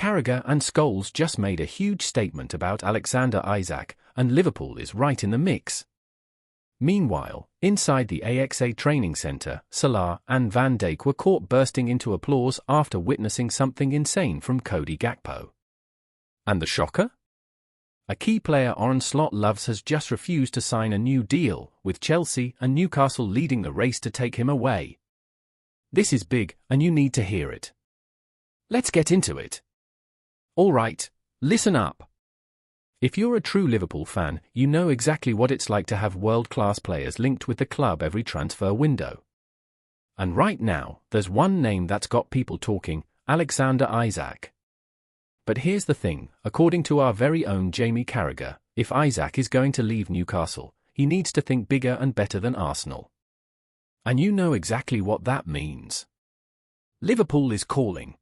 Carragher and Scholes just made a huge statement about Alexander Isak, and Liverpool is right in the mix. Meanwhile, inside the AXA Training Centre, Salah and Van Dijk were caught bursting into applause after witnessing something insane from Cody Gakpo. And the shocker? A key player Arne Slot loves has just refused to sign a new deal, with Chelsea and Newcastle leading the race to take him away. This is big, and you need to hear it. Let's get into it. Alright, listen up. If you're a true Liverpool fan, you know exactly what it's like to have world-class players linked with the club every transfer window. And right now, there's one name that's got people talking: Alexander Isak. But here's the thing, according to our very own Jamie Carragher, if Isak is going to leave Newcastle, he needs to think bigger and better than Arsenal. And you know exactly what that means. Liverpool is calling.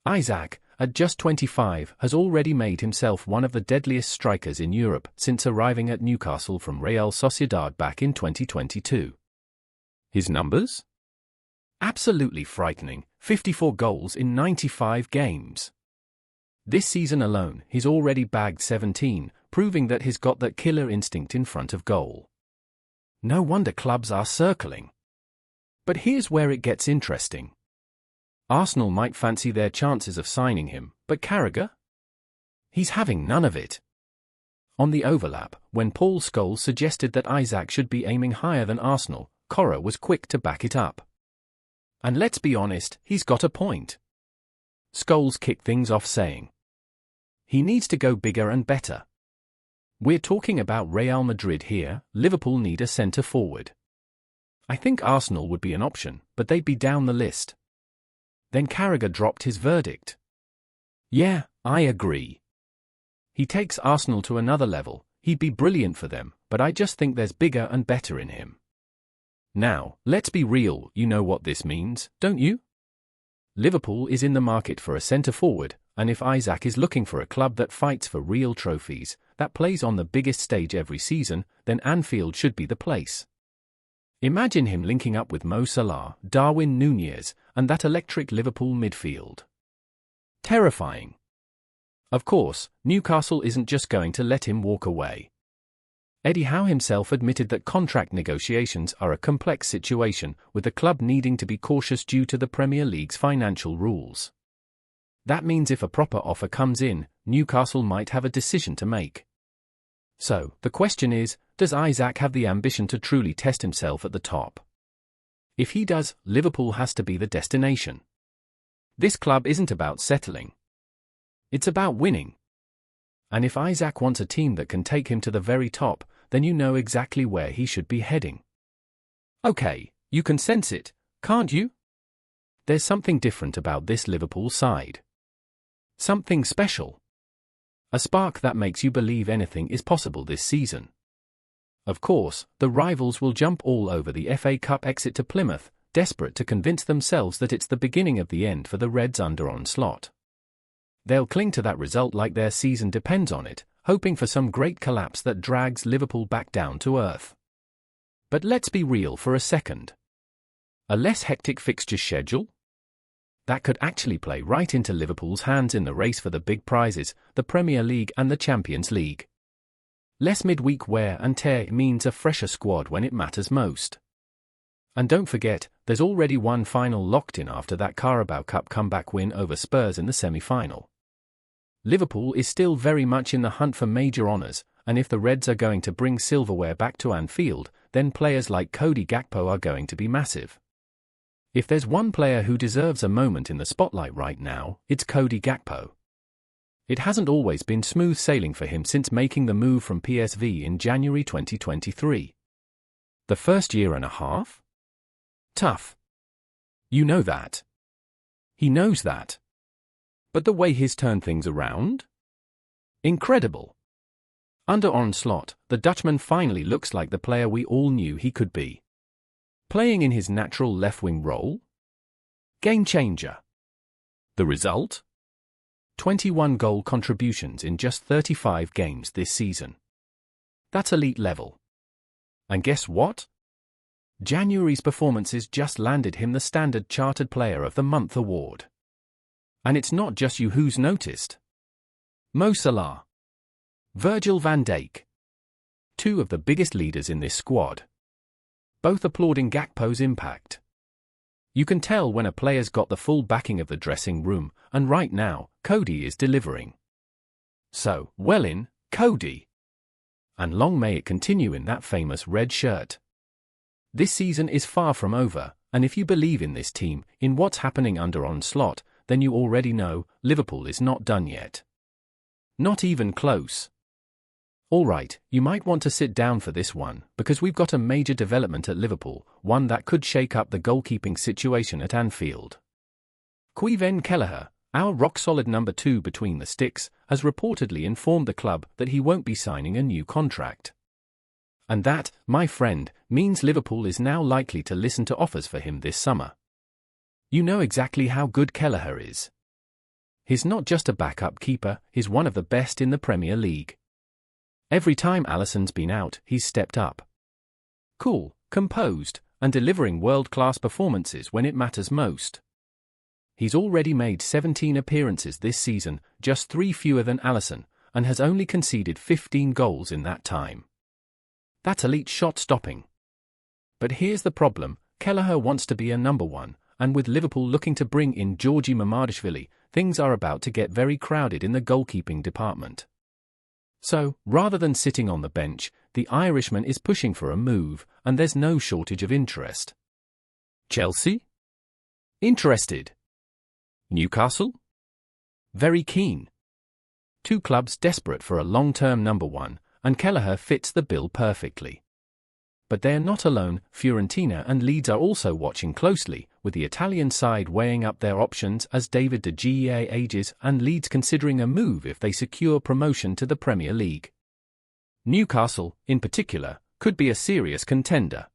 Isak, at just 25, has already made himself one of the deadliest strikers in Europe since arriving at Newcastle from Real Sociedad back in 2022. His numbers? Absolutely frightening, 54 goals in 95 games. This season alone, he's already bagged 17, proving that he's got that killer instinct in front of goal. No wonder clubs are circling. But here's where it gets interesting. Arsenal might fancy their chances of signing him, but Carragher? He's having none of it. On the overlap, when Paul Scholes suggested that Isak should be aiming higher than Arsenal, Carragher was quick to back it up. And let's be honest, he's got a point. Scholes kicked things off saying, he needs to go bigger and better. We're talking about Real Madrid here. Liverpool need a centre-forward. I think Arsenal would be an option, but they'd be down the list. Then Carragher dropped his verdict. Yeah, I agree. He takes Arsenal to another level. He'd be brilliant for them, but I just think there's bigger and better in him. Now, let's be real, you know what this means, don't you? Liverpool is in the market for a centre-forward, and if Isak is looking for a club that fights for real trophies, that plays on the biggest stage every season, then Anfield should be the place. Imagine him linking up with Mo Salah, Darwin Núñez, and that electric Liverpool midfield. Terrifying. Of course, Newcastle isn't just going to let him walk away. Eddie Howe himself admitted that contract negotiations are a complex situation, with the club needing to be cautious due to the Premier League's financial rules. That means if a proper offer comes in, Newcastle might have a decision to make. So, the question is, does Isak have the ambition to truly test himself at the top? If he does, Liverpool has to be the destination. This club isn't about settling. It's about winning. And if Isak wants a team that can take him to the very top, then you know exactly where he should be heading. Okay, you can sense it, can't you? There's something different about this Liverpool side. Something special. A spark that makes you believe anything is possible this season. Of course, the rivals will jump all over the FA Cup exit to Plymouth, desperate to convince themselves that it's the beginning of the end for the Reds under Arne Slot. They'll cling to that result like their season depends on it, hoping for some great collapse that drags Liverpool back down to earth. But let's be real for a second. A less hectic fixture schedule? That could actually play right into Liverpool's hands in the race for the big prizes, the Premier League and the Champions League. Less midweek wear and tear means a fresher squad when it matters most. And don't forget, there's already one final locked in after that Carabao Cup comeback win over Spurs in the semi-final. Liverpool is still very much in the hunt for major honours, and if the Reds are going to bring silverware back to Anfield, then players like Cody Gakpo are going to be massive. If there's one player who deserves a moment in the spotlight right now, it's Cody Gakpo. It hasn't always been smooth sailing for him since making the move from PSV in January 2023. The first year and a half? Tough. You know that. He knows that. But the way he's turned things around? Incredible. Under Arne Slot, the Dutchman finally looks like the player we all knew he could be. Playing in his natural left-wing role? Game changer. The result? 21 goal contributions in just 35 games this season. That's elite level. And guess what? January's performances just landed him the Standard Chartered Player of the Month award. And it's not just you who's noticed. Mo Salah, Virgil van Dijk, two of the biggest leaders in this squad, both applauding Gakpo's impact. You can tell when a player's got the full backing of the dressing room, and right now, Cody is delivering. So, well in, Cody. And long may it continue in that famous red shirt. This season is far from over, and if you believe in this team, in what's happening under Onslaught, then you already know, Liverpool is not done yet. Not even close. Alright, you might want to sit down for this one, because we've got a major development at Liverpool, one that could shake up the goalkeeping situation at Anfield. Caoimhin Kelleher, our rock-solid number 2 between the sticks, has reportedly informed the club that he won't be signing a new contract. And that, my friend, means Liverpool is now likely to listen to offers for him this summer. You know exactly how good Kelleher is. He's not just a backup keeper, he's one of the best in the Premier League. Every time Alisson's been out, he's stepped up. Cool, composed, and delivering world-class performances when it matters most. He's already made 17 appearances this season, just 3 fewer than Alisson, and has only conceded 15 goals in that time. That's elite shot stopping. But here's the problem, Kelleher wants to be a number 1, and with Liverpool looking to bring in Georgi Mamardashvili, things are about to get very crowded in the goalkeeping department. So, rather than sitting on the bench, the Irishman is pushing for a move, and there's no shortage of interest. Chelsea? Interested. Newcastle? Very keen. 2 clubs desperate for a long-term number 1, and Kelleher fits the bill perfectly. But they're not alone, Fiorentina and Leeds are also watching closely, with the Italian side weighing up their options as David De Gea ages and Leeds considering a move if they secure promotion to the Premier League. Newcastle, in particular, could be a serious contender.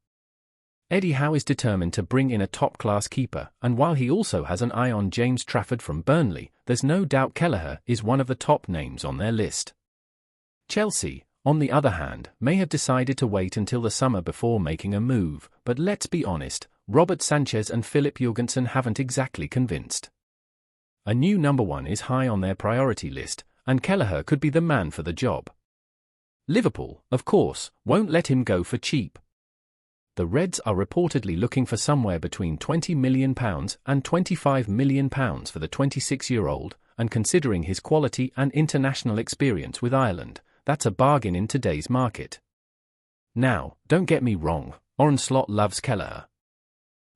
Eddie Howe is determined to bring in a top-class keeper, and while he also has an eye on James Trafford from Burnley, there's no doubt Kelleher is one of the top names on their list. Chelsea, on the other hand, may have decided to wait until the summer before making a move, but let's be honest, Robert Sanchez and Philip Jorgensen haven't exactly convinced. A new number 1 is high on their priority list, and Kelleher could be the man for the job. Liverpool, of course, won't let him go for cheap. The Reds are reportedly looking for somewhere between £20 million and £25 million for the 26-year-old, and considering his quality and international experience with Ireland, that's a bargain in today's market. Now, don't get me wrong, Onslaught loves Kelleher.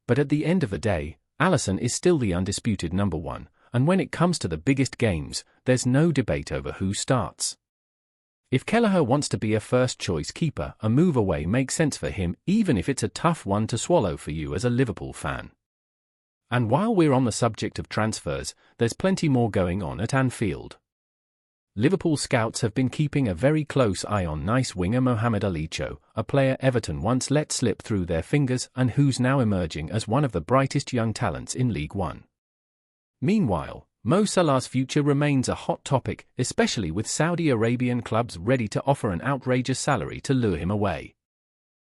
But at the end of the day, Alisson is still the undisputed number 1, and when it comes to the biggest games, there's no debate over who starts. If Kelleher wants to be a first-choice keeper, a move away makes sense for him, even if it's a tough one to swallow for you as a Liverpool fan. And while we're on the subject of transfers, there's plenty more going on at Anfield. Liverpool scouts have been keeping a very close eye on nice winger Mohamed Alicho, a player Everton once let slip through their fingers and who's now emerging as one of the brightest young talents in League One. Meanwhile, Mo Salah's future remains a hot topic, especially with Saudi Arabian clubs ready to offer an outrageous salary to lure him away.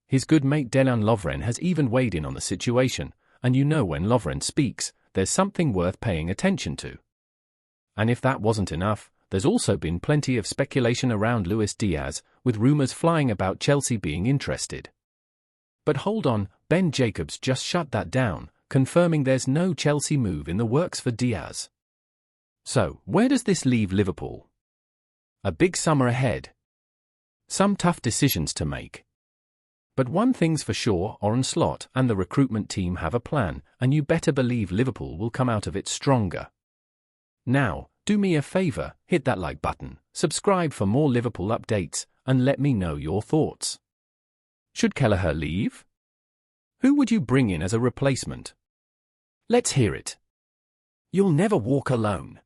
His good mate Dejan Lovren has even weighed in on the situation, and you know when Lovren speaks, there's something worth paying attention to. And if that wasn't enough, there's also been plenty of speculation around Luis Diaz, with rumours flying about Chelsea being interested. But hold on, Ben Jacobs just shut that down, confirming there's no Chelsea move in the works for Diaz. So, where does this leave Liverpool? A big summer ahead. Some tough decisions to make. But one thing's for sure, Onslaught and the recruitment team have a plan, and you better believe Liverpool will come out of it stronger. Now, do me a favour, hit that like button, subscribe for more Liverpool updates, and let me know your thoughts. Should Kelleher leave? Who would you bring in as a replacement? Let's hear it. You'll never walk alone.